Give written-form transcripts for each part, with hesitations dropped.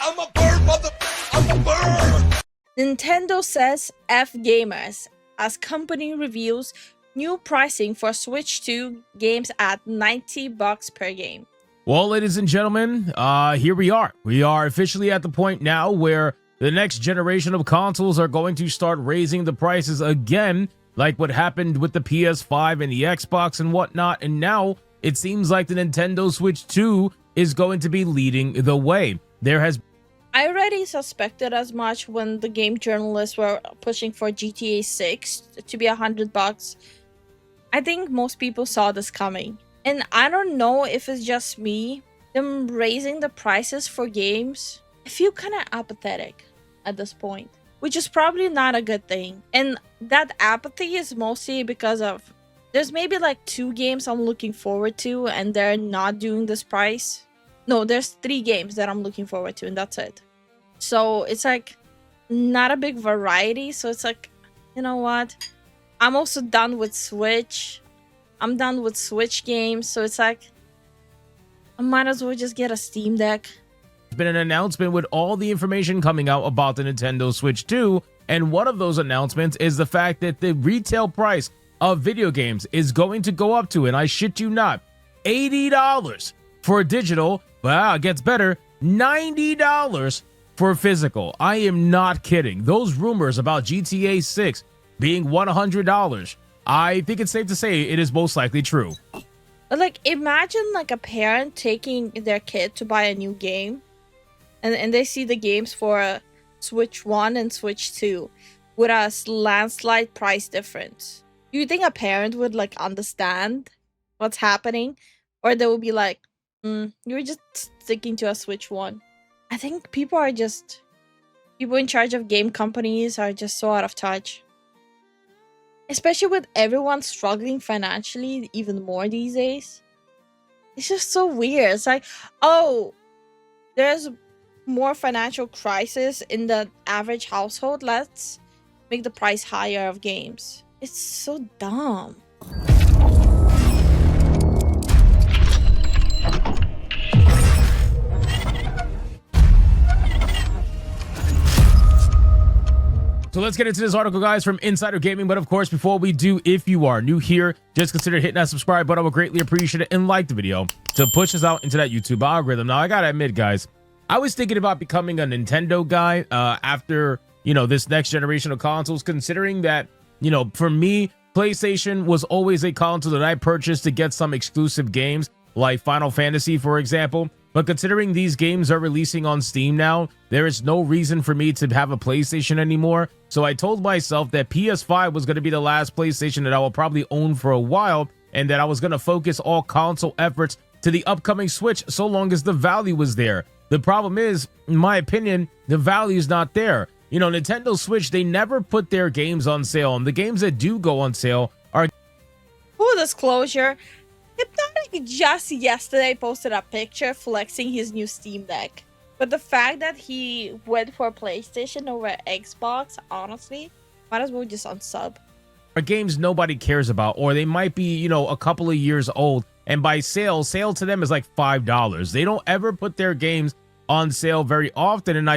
I'm a bird, mother. I'm a bird. Nintendo says F gamers as company reveals new pricing for Switch 2 games at $90 per game. Well, ladies and gentlemen, here we are. We are officially at the point now where the next generation of consoles are going to start raising the prices again, like what happened with the PS5 and the Xbox and whatnot. And now it seems like the Nintendo Switch 2 is going to be leading the way. I already suspected as much when the game journalists were pushing for GTA 6 to be $100. I think most people saw this coming. And I don't know if it's just me, them raising the prices for games. I feel kind of apathetic at this point, which is probably not a good thing. And that apathy is mostly because of there's maybe like 2 games I'm looking forward to and they're not doing this price. No, there's 3 games that I'm looking forward to and that's it. So it's like not a big variety. So it's like, you know what? I'm also done with Switch. I'm done with Switch games. So it's like, I might as well just get a Steam Deck. There's been an announcement with all the information coming out about the Nintendo Switch 2. And one of those announcements is the fact that the retail price of video games is going to go up to, and I shit you not, $80 for digital. Wow, it gets better, $90 for physical. I am not kidding. Those rumors about GTA 6 being $100, I think it's safe to say it is most likely true. But like, imagine like a parent taking their kid to buy a new game and they see the games for Switch 1 and Switch 2 with a landslide price difference. Do you think a parent would like understand what's happening? Or they will be like, you're just sticking to a Switch 1. I think people in charge of game companies are just so out of touch. Especially with everyone struggling financially even more these days. It's just so weird. It's like, oh, there's more financial crisis in the average household. Let's make the price higher of games. It's so dumb. So let's get into this article, guys, from Insider Gaming. But of course, before we do, if you are new here, just consider hitting that subscribe button. I would greatly appreciate it, and like the video to push us out into that YouTube algorithm. Now, I gotta admit, guys, I was thinking about becoming a Nintendo guy after, this next generation of consoles, considering that, for me, PlayStation was always a console that I purchased to get some exclusive games like Final Fantasy, for example. But considering these games are releasing on Steam now, there is no reason for me to have a PlayStation anymore. So I told myself that PS5 was going to be the last PlayStation that I will probably own for a while, and that I was going to focus all console efforts to the upcoming Switch so long as the value was there. The problem is, in my opinion, the value is not there. Nintendo Switch, they never put their games on sale, and the games that do go on sale are... Full disclosure, Hypnotic just yesterday posted a picture flexing his new Steam Deck. But the fact that he went for PlayStation over Xbox, honestly, might as well just unsub. Are games nobody cares about, or they might be, a couple of years old, and by sale to them is like $5. They don't ever put their games on sale very often, and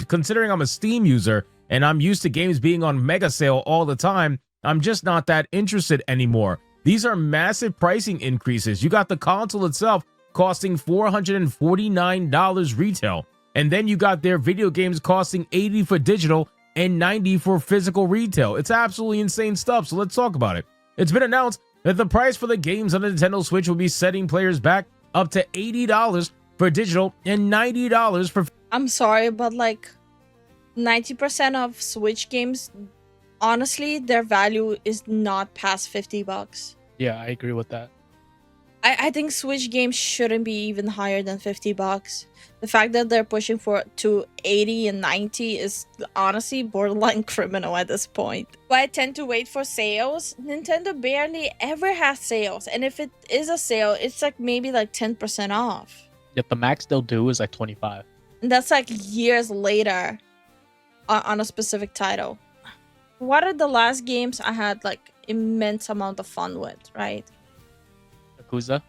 considering I'm a Steam user, and I'm used to games being on mega sale all the time, I'm just not that interested anymore. These are massive pricing increases. You got the console itself costing $449 retail. And then you got their video games costing $80 for digital and $90 for physical retail. It's absolutely insane stuff. So let's talk about it. It's been announced that the price for the games on the Nintendo Switch will be setting players back up to $80 for digital and $90 for... I'm sorry, but like 90% of Switch games, honestly, their value is not past $50. Yeah, I agree with that. I think Switch games shouldn't be even higher than $50. The fact that they're pushing to 80 and 90 is honestly borderline criminal at this point. But I tend to wait for sales. Nintendo barely ever has sales, and if it is a sale, it's like maybe like 10% off. Yet the max they'll do is like 25. And that's like years later on a specific title. What are the last games I had like immense amount of fun with, right? Yakuza?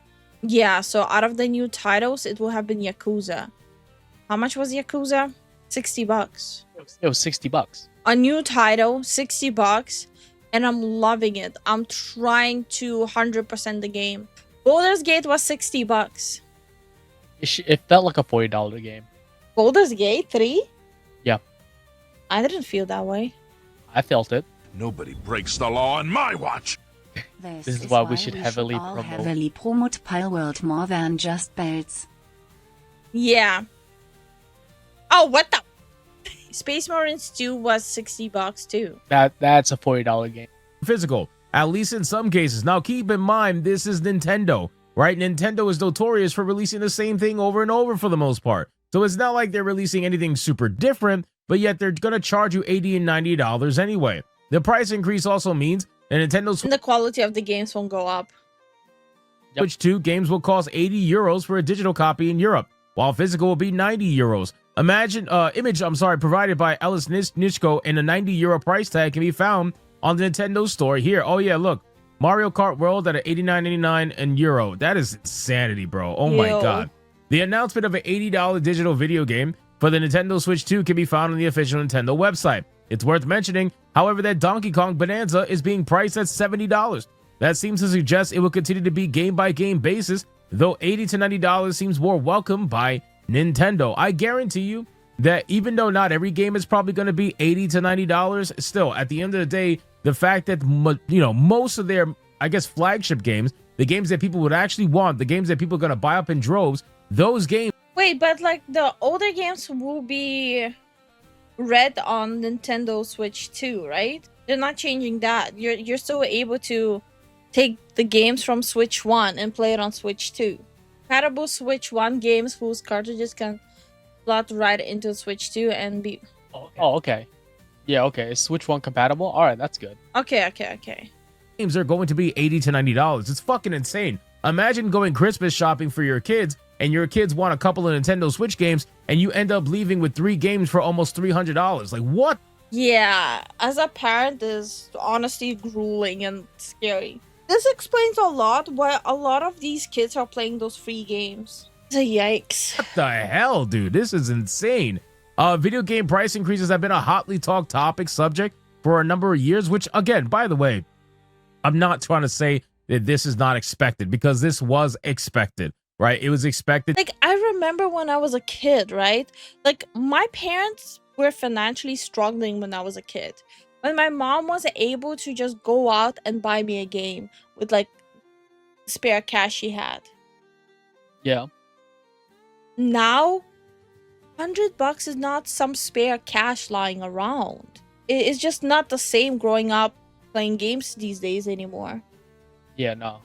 Yeah, so out of the new titles, it will have been Yakuza. How much was Yakuza? $60. It was $60. A new title, $60, and I'm loving it. I'm trying to 100% the game. Baldur's Gate was $60. It felt like a $40 game. Baldur's Gate 3? Yeah. I didn't feel that way. I felt it. Nobody breaks the law on my watch. This is why we should heavily promote Pileworld more than just belts. Yeah. Oh, what the? Space Marines 2 was $60 too. That's a $40 game. Physical, at least in some cases. Now keep in mind, this is Nintendo, right? Nintendo is notorious for releasing the same thing over and over for the most part. So it's not like they're releasing anything super different, but yet they're going to charge you $80 and $90 anyway. The price increase also means that Nintendo's And the quality of the games won't go up. Switch 2 games will cost 80 euros for a digital copy in Europe, while physical will be 90 euros. Image provided by Ellis Nishko and a 90 euro price tag can be found on the Nintendo store here. Oh yeah, look, Mario Kart World at $89.99 and euro. That is insanity, bro. Oh my god. The announcement of an $80 digital video game for the Nintendo Switch 2 can be found on the official Nintendo website. It's worth mentioning, however, that Donkey Kong Bonanza is being priced at $70. That seems to suggest it will continue to be game-by-game basis, though $80 to $90 seems more welcome by Nintendo. I guarantee you that even though not every game is probably going to be $80 to $90, still, at the end of the day, the fact that, most of their, I guess, flagship games, the games that people would actually want, the games that people are going to buy up in droves, those games... Wait, but like the older games will be read on Nintendo Switch 2, right? They're not changing that. You're still able to take the games from Switch 1 and play it on Switch 2. Compatible Switch 1 games whose cartridges can slot right into Switch 2 and be... Oh, okay. Yeah, okay. Is Switch 1 compatible? Alright, that's good. Okay. Games are going to be $80 to $90. It's fucking insane. Imagine going Christmas shopping for your kids, and your kids want a couple of Nintendo Switch games, and you end up leaving with 3 games for almost $300. Like, what? Yeah, as a parent is honestly grueling and scary. This explains a lot why a lot of these kids are playing those free games. Yikes. What the hell, dude? This is insane. Video game price increases have been a hotly talked topic subject for a number of years, which, again, by the way, I'm not trying to say that this is not expected, because this was expected, right? It was expected. Like, I remember when I was a kid, right? Like, my parents were financially struggling when I was a kid. When my mom was able to just go out and buy me a game with, like, spare cash she had. Yeah. Now, $100 is not some spare cash lying around. It's just not the same growing up playing games these days anymore. Yeah, no.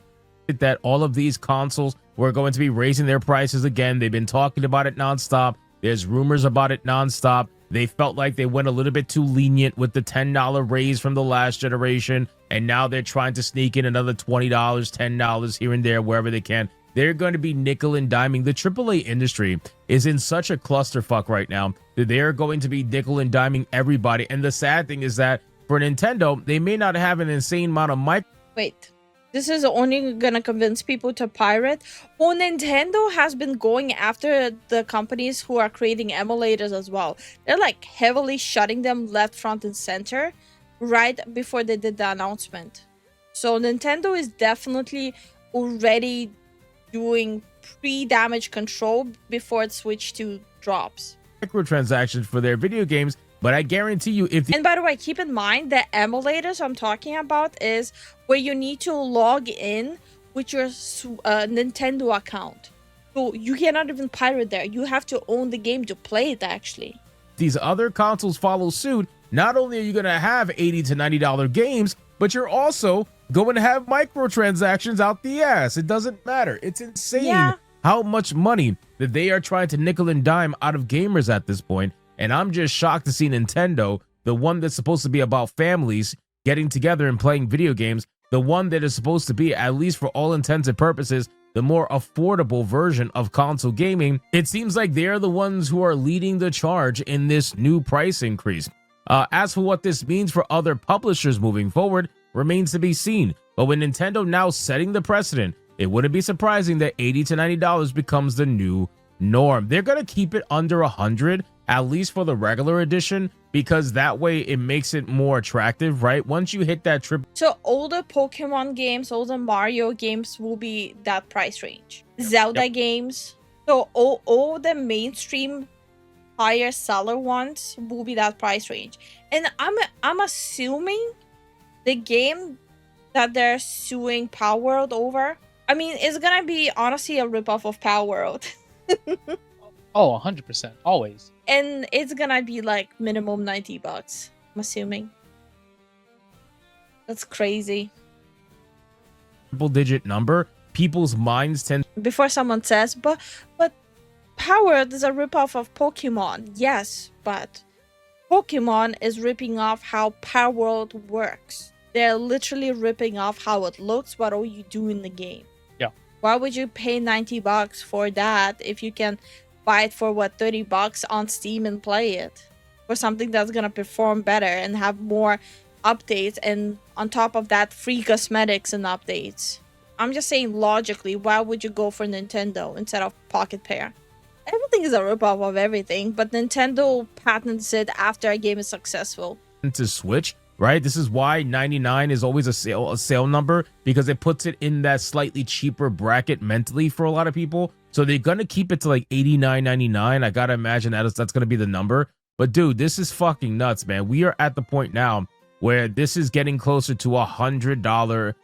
That all of these consoles were going to be raising their prices again. They've been talking about it nonstop. There's rumors about it nonstop. They felt like they went a little bit too lenient with the $10 raise from the last generation, and now they're trying to sneak in another $20, $10 here and there, wherever they can. They're going to be nickel and diming. The AAA industry is in such a clusterfuck right now that they're going to be nickel and diming everybody. And the sad thing is that for Nintendo, they may not have an insane amount of Wait, this is only gonna convince people to pirate? Well, Nintendo has been going after the companies who are creating emulators as well. They're like heavily shutting them left, front, and center right before they did the announcement. So Nintendo is definitely already doing pre-damage control before Switch 2 drops. Microtransactions for their video games, but I guarantee you if And by the way, keep in mind the emulators I'm talking about is where you need to log in with your Nintendo account. So you cannot even pirate there. You have to own the game to play it, actually. these other consoles follow suit, not only are you going to have $80 to $90 games, but you're also going to have microtransactions out the ass. It doesn't matter. It's insane how much money that they are trying to nickel and dime out of gamers at this point. And I'm just shocked to see Nintendo, the one that's supposed to be about families getting together and playing video games, the one that is supposed to be, at least for all intents and purposes, the more affordable version of console gaming. It seems like they're the ones who are leading the charge in this new price increase. As for what this means for other publishers moving forward, remains to be seen. But with Nintendo now setting the precedent, it wouldn't be surprising that $80 to $90 becomes the new norm. They're gonna keep it under 100, at least for the regular edition, because that way it makes it more attractive, right? Once you hit that triple. So older Pokemon games, older Mario games will be that price range. Zelda games. So all the mainstream higher seller ones will be that price range. And I'm assuming the game that they're suing Power World over, I mean, it's gonna be honestly a ripoff of Power World. Oh, 100%, always. And it's gonna be like minimum $90, I'm assuming. That's crazy. Digit number, people's minds tend. Before someone says, but Power World is a ripoff of Pokemon. Yes, but Pokemon is ripping off how Power World works. They're literally ripping off how it looks, what all you do in the game. Yeah. Why would you pay $90 for that if you can buy it for what, $30 on Steam and play it for something that's gonna perform better and have more updates, and on top of that, free cosmetics and updates? I'm just saying logically, why would you go for Nintendo instead of Pocket Pair? Everything is a ripoff of everything, but Nintendo patents it after a game is successful. To Switch, right? This is why 99 is always a sale number, because it puts it in that slightly cheaper bracket mentally for a lot of people. So they're gonna keep it to like 89.99. I gotta imagine that's gonna be the number. But dude, this is fucking nuts, man. We are at the point now where this is getting closer to $100,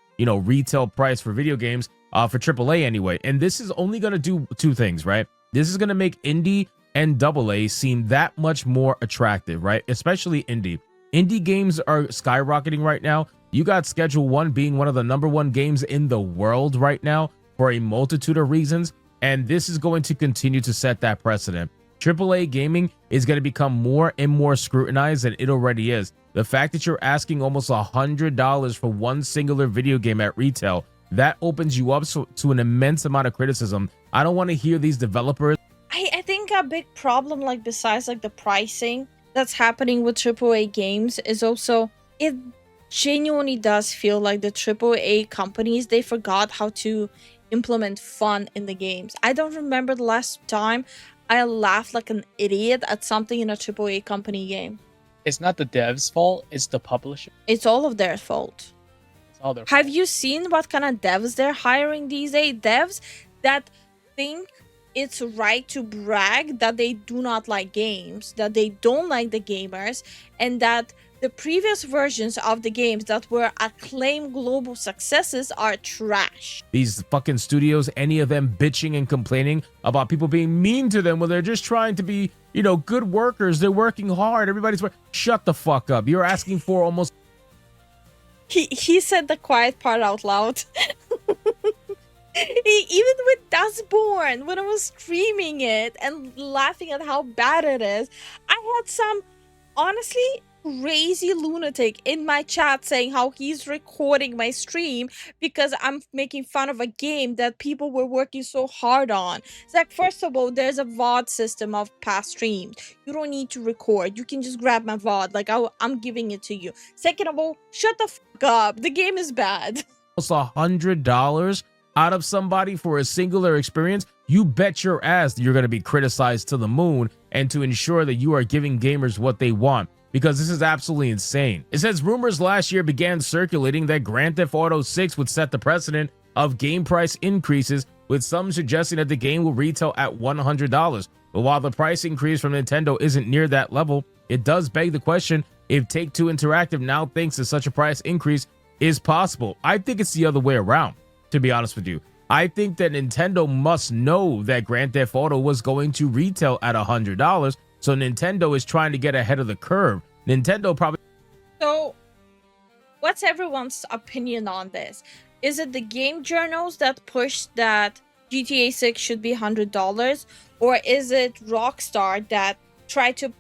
retail price for video games, for AAA anyway. And this is only gonna do two things, right? This is gonna make indie and AA seem that much more attractive, right? Especially indie. Indie games are skyrocketing right now. You got Schedule 1 being one of the #1 games in the world right now for a multitude of reasons. And this is going to continue to set that precedent. AAA gaming is going to become more and more scrutinized than it already is. The fact that you're asking almost $100 for one singular video game at retail, that opens you up to an immense amount of criticism. I don't want to hear these developers. I think a big problem, like besides like the pricing that's happening with AAA games, is also it genuinely does feel like the AAA companies, they forgot how to implement fun in the games. I don't remember the last time I laughed like an idiot at something in a AAA company game. It's not the devs' fault, it's the publisher. It's all of their fault. It's all their Have fault. you seen what kind of devs they're hiring these days? Devs that think it's right to brag that they do not like games, that they don't like the gamers, and that the previous versions of the games that were acclaimed global successes are trash. These fucking studios, any of them bitching and complaining about people being mean to them when they're just trying to be, good workers. They're working hard. Everybody's shut the fuck up. You're asking for almost. He said the quiet part out loud. Even with Dustborn, when I was streaming it and laughing at how bad it is, I had some honestly crazy lunatic in my chat saying how he's recording my stream because I'm making fun of a game that people were working so hard on. It's like, first of all, there's a VOD system of past streams. You don't need to record. You can just grab my VOD. Like, I'm giving it to you. Second of all, shut the fuck up. The game is bad. Almost $100 out of somebody for a singular experience. You bet your ass you're going to be criticized to the moon, and to ensure that you are giving gamers what they want, because this is absolutely insane. It says rumors last year began circulating that Grand Theft Auto 6 would set the precedent of game price increases, with some suggesting that the game will retail at $100. But while the price increase from Nintendo isn't near that level, it does beg the question if Take-Two Interactive now thinks that such a price increase is possible. I think it's the other way around, to be honest with you. I think that Nintendo must know that Grand Theft Auto was going to retail at $100, so Nintendo is trying to get ahead of the curve. Nintendo probably... So, what's everyone's opinion on this? Is it the game journals that push that GTA 6 should be $100? Or is it Rockstar that try to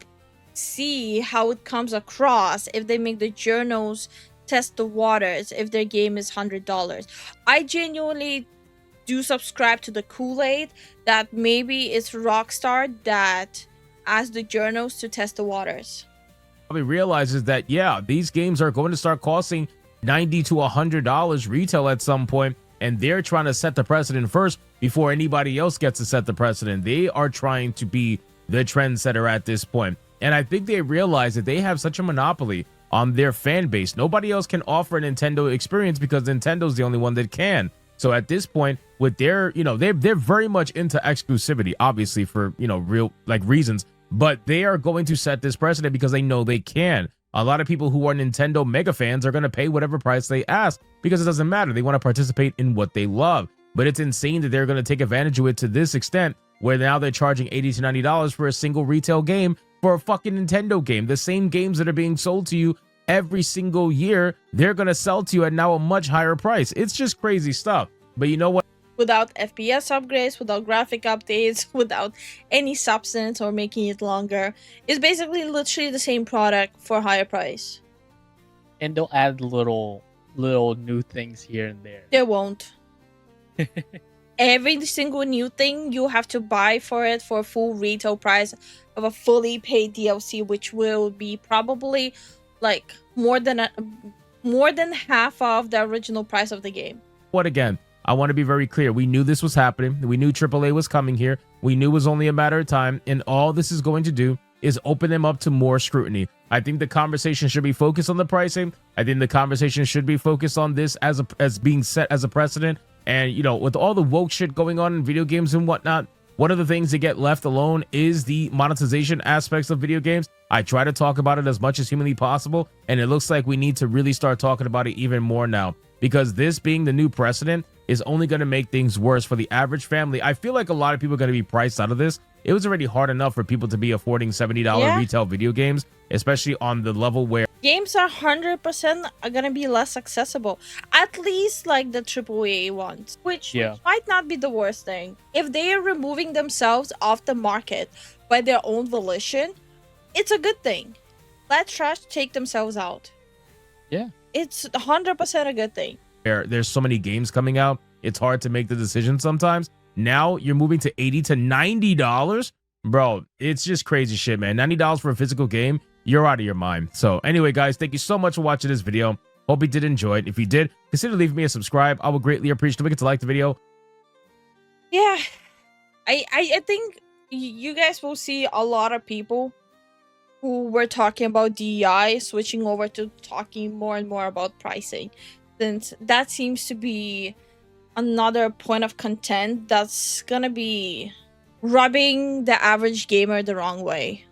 see how it comes across if they make the journals test the waters if their game is $100? I genuinely do subscribe to the Kool-Aid that maybe it's Rockstar that asked the journals to test the waters. Probably realizes that, yeah, these games are going to start costing $90 to $100 retail at some point, and they're trying to set the precedent first before anybody else gets to set the precedent. They are trying to be the trendsetter at this point. And I think they realize that they have such a monopoly on their fan base. Nobody else can offer a Nintendo experience because Nintendo's the only one that can. So at this point, with their, they're very much into exclusivity, obviously for, real reasons, but they are going to set this precedent because they know they can. A lot of people who are Nintendo mega fans are going to pay whatever price they ask because it doesn't matter. They want to participate in what they love. But it's insane that they're going to take advantage of it to this extent where now they're charging $80 to $90 for a single retail game for a fucking Nintendo game. The same games that are being sold to you every single year, they're going to sell to you at now a much higher price. It's just crazy stuff. But you know what? Without FPS upgrades, without graphic updates, without any substance or making it longer. It's basically literally the same product for higher price. And they'll add little new things here and there. They won't. Every single new thing you have to buy for it for a full retail price of a fully paid DLC, which will be probably like more than half of the original price of the game. What again? I want to be very clear. We knew this was happening. We knew AAA was coming here. We knew it was only a matter of time. And all this is going to do is open them up to more scrutiny. I think the conversation should be focused on the pricing. I think the conversation should be focused on this as being set as a precedent. And, with all the woke shit going on in video games and whatnot, one of the things that get left alone is the monetization aspects of video games. I try to talk about it as much as humanly possible. And it looks like we need to really start talking about it even more now. Because this being the new precedent is only going to make things worse for the average family. I feel like a lot of people are going to be priced out of this. It was already hard enough for people to be affording $70 retail video games, especially on the level where games are 100% are going to be less accessible. At least like the AAA ones, which might not be the worst thing. If they are removing themselves off the market by their own volition, it's a good thing. Let trash take themselves out. Yeah. It's 100% a good thing. There's so many games coming out, it's hard to make the decision sometimes. Now you're moving to $80 to $90. Bro, it's just crazy shit, man. $90 for a physical game, you're out of your mind. So anyway, guys, thank you so much for watching this video. Hope you did enjoy it. If you did, consider leaving me a subscribe. I would greatly appreciate it. Don't forget to like the video. Yeah, I think you guys will see a lot of people who were talking about DEI switching over to talking more and more about pricing, since that seems to be another point of content that's gonna be rubbing the average gamer the wrong way.